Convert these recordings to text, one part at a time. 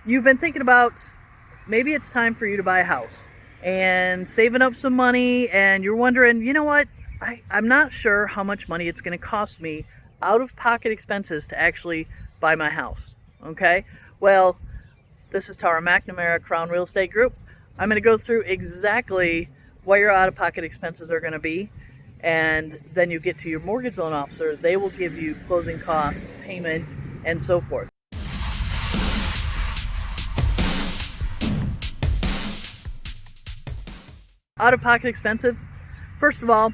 you've been thinking about maybe it's time for you to buy a house and saving up some money, and you're wondering, you know what, I'm not sure how much money it's going to cost me out of pocket expenses to actually buy my house. Okay, well, this is Tara McNamara, Crown Real Estate Group. I'm going to go through exactly what your out of pocket expenses are going to be, and then you get to your mortgage loan officer. They will give you closing costs, payment, and so forth. Out of pocket expensive, first of all,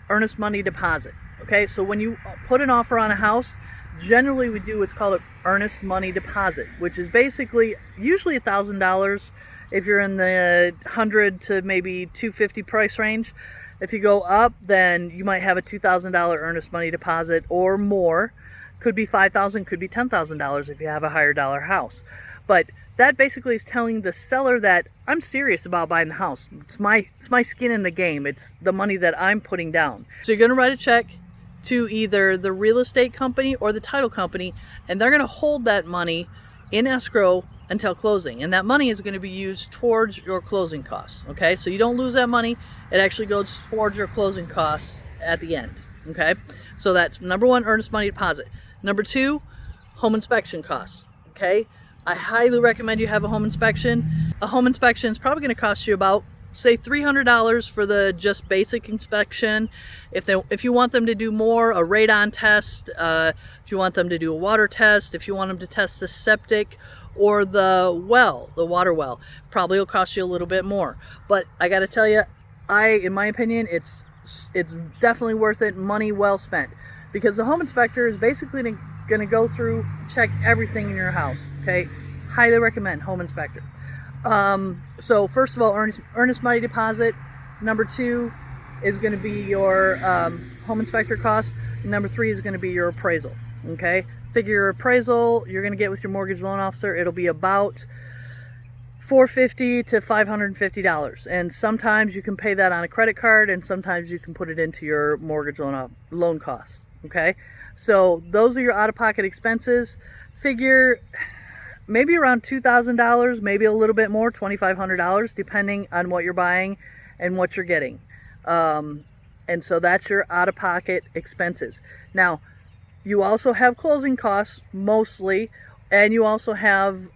earnest money deposit. Okay, so when you put an offer on a house, generally we do what's called an earnest money deposit, which is basically usually $1,000 if you're in the 100 to maybe 250 price range. If you go up, then you might have a $2,000 earnest money deposit or more. Could be $5,000, could be $10,000 if you have a higher dollar house. But that basically is telling the seller that I'm serious about buying the house. It's my skin in the game. It's the money that I'm putting down. So you're going to write a check to either the real estate company or the title company, and they're going to hold that money in escrow until closing. And that money is going to be used towards your closing costs. Okay, so you don't lose that money. It actually goes towards your closing costs at the end. Okay, so that's number one, earnest money deposit. Number two, home inspection costs. Okay, I highly recommend you have a home inspection. A home inspection is probably going to cost you about, say, $300 for the just basic inspection. If you want them to do more, a radon test, if you want them to do a water test, if you want them to test the septic or the water well, probably will cost you a little bit more. But I got to tell you, in my opinion, it's definitely worth it. Money well spent, because the home inspector is basically going to go through, check everything in your house. Okay, highly recommend home inspector. So first of all, earnest money deposit. Number two is going to be your home inspector cost. Number three is going to be your appraisal. Okay, figure your appraisal you're going to get with your mortgage loan officer. It'll be about $450 to $550, and sometimes you can pay that on a credit card, and sometimes you can put it into your mortgage loan costs. Okay, so those are your out-of-pocket expenses. Figure maybe around $2,000, maybe a little bit more, $2,500, depending on what you're buying and what you're getting. And so that's your out-of-pocket expenses. Now, you also have closing costs mostly, and you also have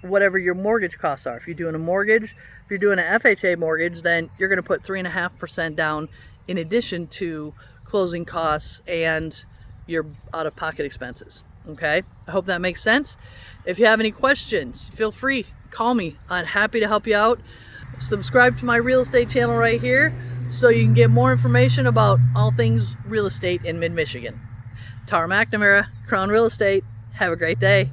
whatever your mortgage costs are. If you're doing a mortgage, if you're doing an FHA mortgage, then you're going to put 3.5% down in addition to closing costs and your out-of-pocket expenses. Okay, I hope that makes sense. If you have any questions, feel free, call me. I'm happy to help you out. Subscribe to my real estate channel right here so you can get more information about all things real estate in mid-Michigan. Tara McNamara, Crown Real Estate. Have a great day.